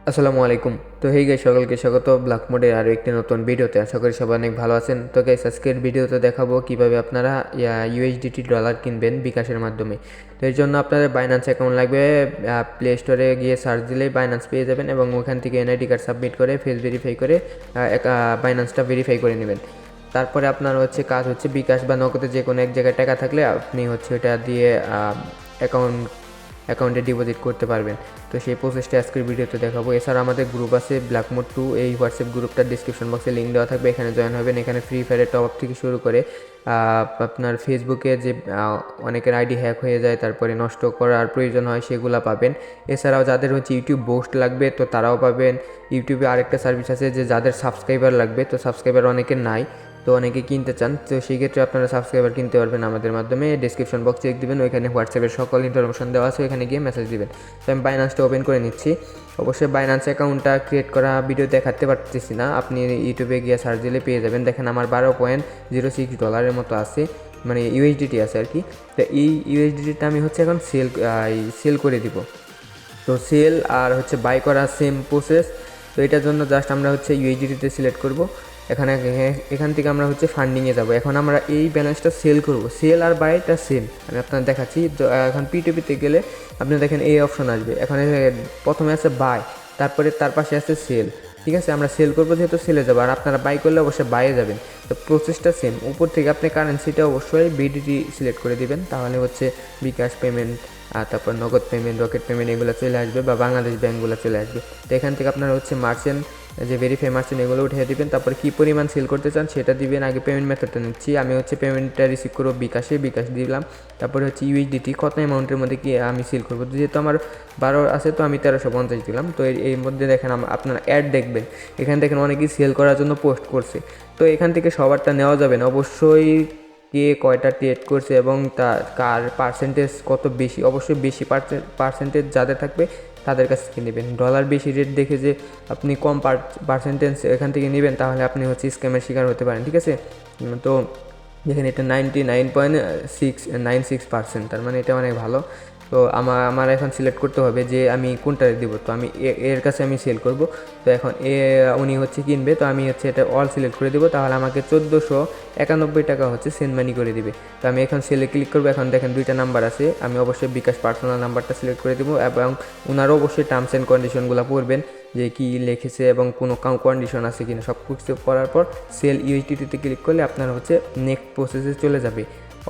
আসসালামু আলাইকুম। তো হেই গাইস, সকলকে স্বাগত ব্ল্যাকমোডের আরও একটি নতুন ভিডিওতে। আশা করি সবাই অনেক ভালো আছেন। তো গাইস, আজকের ভিডিওতে দেখাবো কিভাবে আপনারা ইউএসডিটি ডলার কিনবেন বিকাশের মাধ্যমে। তো এর জন্য আপনাদের বাইন্যান্স অ্যাকাউন্ট লাগবে। প্লে স্টোরে গিয়ে সার্চ দিলেই বাইন্যান্স পেয়ে যাবেন এবং ওখান থেকে এনআইডি কার্ড সাবমিট করে ফেস ভেরিফাই করে বাইন্যান্সটা ভেরিফাই করে নেবেন। তারপরে আপনার কাজ হচ্ছে বিকাশ বা নগদে যে কোনো এক জায়গায় টাকা থাকলে আপনি ওটা দিয়ে অ্যাকাউন্টে ডিপোজিট করতে পারবেন। তো সেই প্রসেসটা আজকের ভিডিওতে দেখাবো। এছাড়া আমাদের গ্রুপ আছে ব্ল্যাকমোড 2, এই হোয়াটসঅ্যাপ গ্রুপটার ডিসক্রিপশন বক্সে লিঙ্ক দেওয়া থাকবে, এখানে জয়েন হবেন। এখানে ফ্রি ফায়ারের টপ আপ থেকে শুরু করে আপনার ফেসবুকে যে অনেকের আইডি হ্যাক হয়ে যায়, তারপরে নষ্ট করার প্রয়োজন হয়, সেগুলো পাবেন। এছাড়াও যাদের ইউটিউব বুস্ট লাগবে তো তারাও পাবেন। ইউটিউবে আরেকটা সার্ভিস আছে যে যাদের সাবস্ক্রাইবার লাগবে, তো সাবস্ক্রাইবার অনেকের নাই, তো অনেকে কিনতে চান, তো সেই ক্ষেত্রে আপনারা সাবস্ক্রাইবার কিনতে পারবেন আমাদের মাধ্যমে। ডিসক্রিপশন বক্স চেক দিবেন, ওইখানে হোয়াটসঅ্যাপের সকল ইনফরমেশন দেওয়া আছে, ওইখানে গিয়ে মেসেজ দিবেন। তো আমি বাইন্যান্সটা ওপেন করে নিচ্ছি। অবশ্যই বাইন্যান্স অ্যাকাউন্টটা ক্রিয়েট করা ভিডিও দেখাতে পারতেছি না, আপনি ইউটিউবে গিয়ে সার্চ দিলে পেয়ে যাবেন। দেখেন আমার $12.06 মতো আছে, মানে ইউএসডিটি আছে আর কি। তো এই ইউএসডিটিটা আমি এখন সেল করে দিব। তো সেল আর বাই করা সেম প্রসেস। তো এটার জন্য জাস্ট আমরা ইউএসডিটিতে সিলেক্ট করব। এখান থেকে আমরা ফান্ডিংয়ে যাব। এখন আমরা এই ব্যালেন্সটা সেল করব। সেল আর বাইটা সেম, আমি আপনার দেখাচ্ছি। এখন পিটুপিতে গেলে আপনি দেখেন এই অপশন আসবে। এখানে প্রথমে আছে বাই, তারপরে তার পাশে আছে সেল। ঠিক আছে, আমরা সেল করবো যেহেতু সেলে যাবো, আর আপনারা বাই করলে অবশ্যই বাইয়ে যাবেন। তো প্রসেসটা সেম। উপর থেকে আপনি কারেন্সিটা অবশ্যই বিডিটি সিলেক্ট করে দিবেন, তাহলে বিকাশ পেমেন্ট, আর তারপর নগদ পেমেন্ট, রকেট পেমেন্ট এগুলো চলে আসবে, বা বাংলাদেশ ব্যাঙ্কগুলো চলে আসবে। তো এখান থেকে আপনারা মার্চেন্ট, যে ভেরিফাই মার্চেন্ট, এগুলো উঠিয়ে দিবেন। তারপর কী পরিমাণ সেল করতে চান সেটা দিবেন। আগে পেমেন্ট মেথডটা নিচ্ছি আমি, পেমেন্টটা রিসিভ করবো বিকাশ দিলাম। তারপরে ইউএসডিটি কত অ্যামাউন্টের মধ্যে কি আমি সেল করবো, যেহেতু আমার 12 আছে তো আমি 1350 দিলাম। তো এর মধ্যে দেখেন আপনারা অ্যাড দেখবেন, এখানে দেখেন অনেকেই সেল করার জন্য পোস্ট করছে। তো এখান থেকে সবারটা নেওয়া যাবে না, অবশ্যই কে কয়টা ট্রেড করছে এবং কার পার্সেন্টেজ কত বেশি, অবশ্যই বেশি পার্সেন্টেজ যাদের থাকবে তাদের কাছ থেকে নেবেন। ডলার বেশি রেট দেখে যে আপনি কম পার্সেন্টেজ এখান থেকে নেবেন, তাহলে আপনি স্ক্যামের শিকার হতে পারেন। ঠিক আছে, তো দেখেন এটা 99.96%, তার মানে এটা অনেক ভালো। তো আমার এখন সিলেক্ট করতে হবে যে আমি কোনটা দেবো। তো আমি এর কাছে আমি সেল করব। তো এখন উনি কিনবে, তো আমি এটা অল সিলেক্ট করে দেবো, তাহলে আমাকে 1491 টাকা সেন্ড মানি করে দিবে। তো আমি এখন সেলে ক্লিক করবো। এখন দেখেন দুইটা নাম্বার আছে, আমি অবশ্যই বিকাশ পার্সোনাল নাম্বারটা সিলেক্ট করে দেবো, এবং ওনারও অবশ্যই টার্মস অ্যান্ড কন্ডিশনগুলো পড়বেন যে কী লিখেছে এবং কোনো কন্ডিশন আছে কিনা। সব কিছু করার পর সেল ইউএসডিটিতে ক্লিক করলে আপনার নেক্সট প্রসেসে চলে যাবে।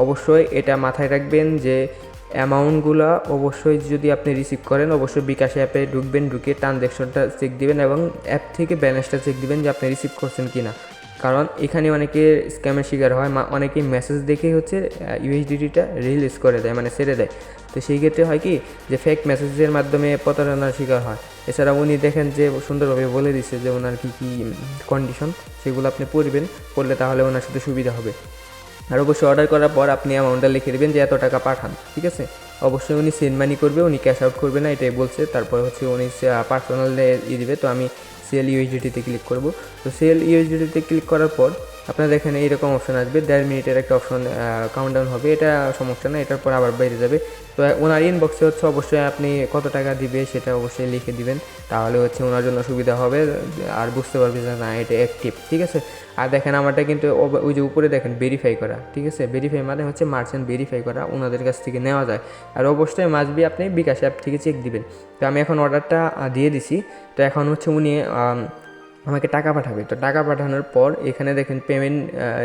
অবশ্যই এটা মাথায় রাখবেন যে অ্যামাউন্টগুলো অবশ্যই যদি আপনি রিসিভ করেন, অবশ্যই বিকাশ অ্যাপে ঢুকবেন, ঢুকে ট্রানজ্যাকশনটা চেক দিবেন এবং অ্যাপ থেকে ব্যালেন্সটা চেক দিবেন যে আপনি রিসিভ করছেন কি না। কারণ এখানে অনেকে স্ক্যামের শিকার হয়, অনেকেই মেসেজ দেখেই ইউএসডিটিটা রিলিজ করে দেয়, মানে ছেড়ে দেয়। তো সেই ক্ষেত্রে হয় কি যে ফেক মেসেজের মাধ্যমে প্রতারণার শিকার হয়। এছাড়া উনি দেখেন যে সুন্দরভাবে বলে দিচ্ছে যে ওনার কী কী কন্ডিশন, সেগুলো আপনি পড়লে তাহলে ওনার সাথে সুবিধা হবে। আর অবশ্যই অর্ডার করার পর আপনি অ্যামাউন্টটা লিখে দেবেন যে এত টাকা পাঠান। ঠিক আছে, অবশ্যই উনি সেন্ড মানি করবে, উনি ক্যাশ আউট করবে না, এটাই বলছে। তারপর উনি পার্সোনালে দিবে। তো আমি সেল ইউএসডিটিতে ক্লিক করব। তো সেল ইউএসডিটিতে ক্লিক করার পর আপনারা দেখেন এইরকম অপশন আসবে, 1.5 মিনিটের একটা অপশন কাউন্টডাউন হবে, এটা সমস্যা না, এটার পর আবার বেড়ে যাবে। তো ওনার ইনবক্সে অবশ্যই আপনি কত টাকা দিবে সেটা অবশ্যই লিখে দিবেন, তাহলে ওনার জন্য সুবিধা হবে, আর বুঝতে পারবে যে না এটা অ্যাক্টিভ। ঠিক আছে, আর দেখেন আমারটা কিন্তু ওই যে উপরে দেখেন ভেরিফাই করা। ঠিক আছে, ভেরিফাই মানে মার্চেন্ট ভেরিফাই করা, ওনাদের কাছ থেকে নেওয়া যায়। আর অবশ্যই মাসবি আপনি বিকাশ অ্যাপ থেকে চেক দিবেন। তো আমি এখন অর্ডারটা দিয়ে দিছি। তো এখন উনি আমাকে টাকা পাঠাবে। তো টাকা পাঠানোর পর এখানে দেখেন পেমেন্ট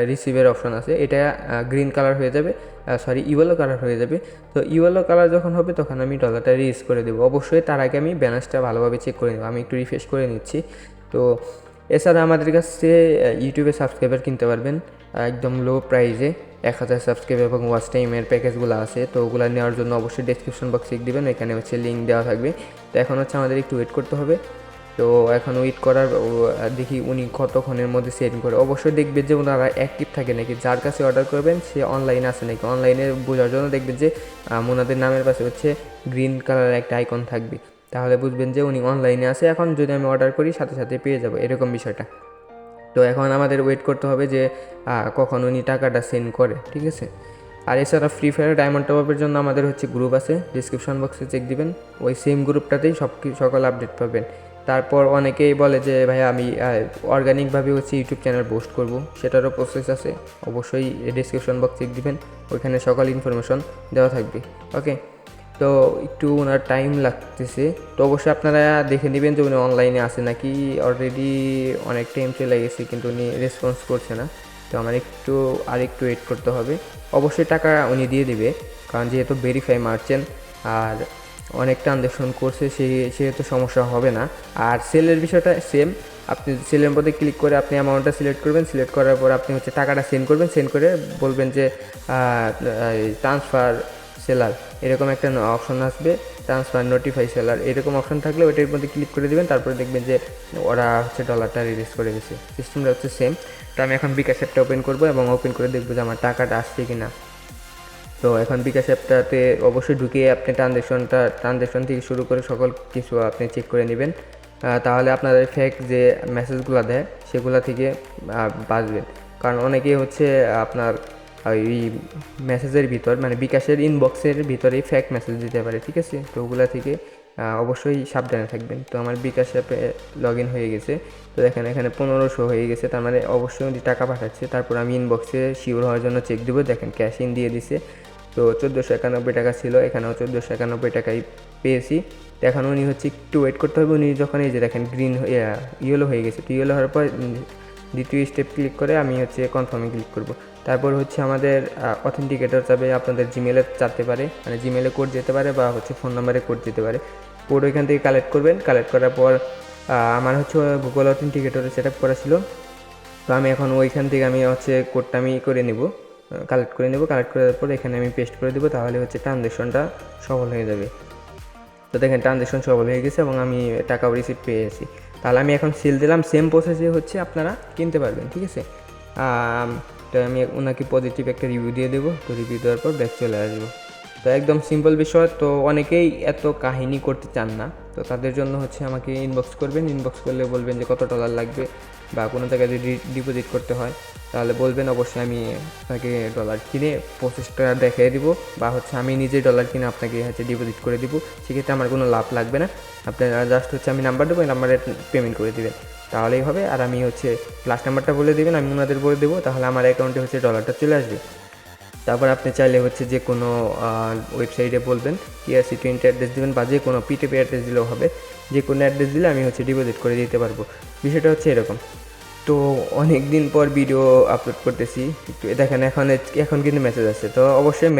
রিসিভের অপশন আছে, এটা গ্রিন কালার হয়ে যাবে, ইয়েলো কালার হয়ে যাবে। তো ইয়েলো কালার যখন হবে তখন আমি ডলারটা রিলিজ করে দেবো। অবশ্যই তার আগে আমি ব্যালেন্সটা ভালোভাবে চেক করে নেব। আমি একটু রিফ্রেশ করে নিচ্ছি। তো এছাড়া আমাদের কাছে ইউটিউবে সাবস্ক্রাইবার কিনতে পারবেন একদম লো প্রাইসে, 1000 সাবস্ক্রাইবার এবং ওয়াচ টাইমের প্যাকেজগুলো আছে। তো ওগুলো নেওয়ার জন্য অবশ্যই ডেসক্রিপশন বক্সে চেক দিবেন, এখানে লিঙ্ক দেওয়া থাকবে। তো এখন আমাদের একটু ওয়েট করতে হবে। তো এখন ওয়েট করার দেখি উনি কতক্ষণের মধ্যে সেন্ড করে। অবশ্যই দেখবেন যে ওনারা অ্যাক্টিভ থাকে নাকি, যার কাছে অর্ডার করবেন সে অনলাইনে আছে নাকি। অনলাইনে বোঝার জন্য দেখবেন যে ওনাদের নামের পাশে গ্রিন কালারের একটা আইকন থাকবে, তাহলে বুঝবেন যে উনি অনলাইনে আছে। এখন যদি আমি অর্ডার করি সাথে সাথে পেয়ে যাবো, এরকম বিষয়টা। তো এখন আমাদের ওয়েট করতে হবে যে কখন উনি টাকাটা সেন্ড করে। ঠিক আছে, আর এছাড়া ফ্রি ফায়ার ডায়মন্ড টপ আপের জন্য আমাদের গ্রুপ আছে, ডিসক্রিপশন বক্সে চেক দিবেন, ওই সেম গ্রুপটাতেই সকল আপডেট পাবেন। তারপর অনেকেই বলে যে ভাইয়া আমি অর্গানিকভাবে হচ্ছে ইউটিউব চ্যানেল পোস্ট করব, সেটারও প্রসেস আছে। অবশ্যই ডিসক্রিপশন বক্স চেক দিবেন, ওইখানে সকল ইনফরমেশন দেওয়া থাকবে। ওকে, তো একটু ওনার টাইম লাগতেছে, তো অবশ্যই আপনারা দেখে নেবেন যে উনি অনলাইনে আছে নাকি। অলরেডি অনেক টাইম চলে গেছে কিন্তু উনি রেসপন্স করছে না, তো আমার আরেকটু ওয়েট করতে হবে। অবশ্যই টাকা উনি দিয়ে দিবে, কারণ যেহেতু ভেরিফাই মারছেন আর অনেক ট্রানজ্যাকশন করছে, সেহেতু সমস্যা হবে না। আর সেলের বিষয়টা সেম, আপনি সেলের মধ্যে ক্লিক করে আপনি অ্যামাউন্টটা সিলেক্ট করবেন, সিলেক্ট করার পর আপনি হচ্ছে টাকাটা সেন্ড করবেন, সেন্ড করে বলবেন যে ট্রান্সফার সেলার, এরকম একটা অপশন আসবে, ট্রান্সফার নোটিফাই সেলার, এরকম অপশন থাকলে ওইটার মধ্যে ক্লিক করে দেবেন। তারপরে দেখবেন যে ওরা হচ্ছে ডলারটা রিলিজ করে দিয়েছে। সিস্টেমটা হচ্ছে সেম। তো আমি এখন বিকাশ অ্যাপটা ওপেন করবো এবং ওপেন করে দেখবো যে আমার টাকাটা আসছে কি না। তো এখন বিকাশ অ্যাপটাতে অবশ্যই ঢুকিয়ে আপনি ট্রানজ্যাকশন থেকে শুরু করে সকল কিছু আপনি চেক করে নেবেন, তাহলে আপনাদের ফেক যে মেসেজগুলো দেয় সেগুলো থেকে বাঁচবেন। কারণ অনেকেই হচ্ছে আপনার ওই মেসেজের ভিতর, মানে বিকাশের ইনবক্সের ভিতরেই ফেক মেসেজ দিতে পারে, ঠিক আছে? তো ওগুলো থেকে অবশ্যই সাবধানে থাকবেন। তো আমার বিকাশ অ্যাপে লগ ইন হয়ে গেছে, তো দেখেন এখানে 1500 হয়ে গেছে, তার মানে অবশ্যই উনি টাকা পাঠাচ্ছে। তারপর আমি ইনবক্সে শিওর হওয়ার জন্য চেক দেবো, দেখেন ক্যাশ ইন দিয়ে দিছে। তো 1491 টাকা ছিল, এখানেও 1491 টাকাই পেয়েছি। তো এখন উনি হচ্ছে একটু ওয়েট করতে হবে। উনি যখন এই যে দেখেন গ্রিন ইয়েলো হয়ে গেছে, তো ইয়েলো হওয়ার পর দ্বিতীয় স্টেপ ক্লিক করে আমি হচ্ছে কনফার্মে ক্লিক করব। তারপর হচ্ছে আমাদের অথেন্টিকেটর চাবে, আপনাদের জিমেলে চাইতে পারে, মানে জিমেলে কোড যেতে পারে বা হচ্ছে ফোন নাম্বারে কোড যেতে পারে। কোড ওইখান থেকে কালেক্ট করবেন। কালেক্ট করার পর আমার হচ্ছে গুগল অথেন্টিকেটরে সেট আপ করা ছিল, তো আমি এখন ওইখান থেকে আমি হচ্ছে কোডটা আমি করে নেব, কালেক্ট করে নেব। কালেক্ট করার পর এখানে আমি পেস্ট করে দেবো, তাহলে হচ্ছে ট্রানজ্যাকশনটা সফল হয়ে যাবে। তো দেখেন ট্রানজ্যাকশন সফল হয়ে গেছে এবং আমি টাকাও রিসিভ পেয়েছি। তাহলে আমি এখন সেল দিলাম, সেম প্রসেসে হচ্ছে আপনারা কিনতে পারবেন, ঠিক আছে? তো আমি ওনাকে পজিটিভ একটা রিভিউ দিয়ে দেবো। তো রিভিউ দেওয়ার পর ব্যাক চলে আসবো। তো একদম সিম্পল বিষয়। তো অনেকেই এত কাহিনী করতে চান না, তো তাদের জন্য হচ্ছে আমাকে ইনবক্স করবেন। ইনবক্স করলে বলবেন যে কত ডলার লাগবে বা কোনো জায়গায় যদি ডিপোজিট করতে হয় তাহলে বলবেন, অবশ্যই আমি আপনাকে ডলার কিনে প্রসেসটা দেখিয়ে দিব, বা হচ্ছে আমি নিজে ডলার কিনে আপনাকে হচ্ছে ডিপোজিট করে দিব। সেক্ষেত্রে আমার কোনো লাভ লাগবে না, আপনারা জাস্ট হচ্ছে আমি নাম্বার দেবো, এই নাম্বারে পেমেন্ট করে দেবেন, তাহলেই হবে। আর আমি হচ্ছে লাস্ট নাম্বারটা বলে দেবেন, আমি ওনাদের বলে দেবো, তাহলে আমার অ্যাকাউন্টে হচ্ছে ডলারটা চলে আসবে। তারপর আপনি চাইলে হচ্ছে যে কোনো ওয়েবসাইটে বলবেন ERC20 অ্যাড্রেস দেবেন, বা যে কোনো p2p অ্যাড্রেস দিলেও হবে। যে কোনো অ্যাড্রেস দিলে আমি হচ্ছে ডিপোজিট করে দিতে পারবো। বিষয়টা হচ্ছে এরকম। তো অনেক দিন পর ভিডিও আপলোড করতেছি, একটু দেখেন এখন কিন্তু মেসেজ আছে, তো অবশ্যই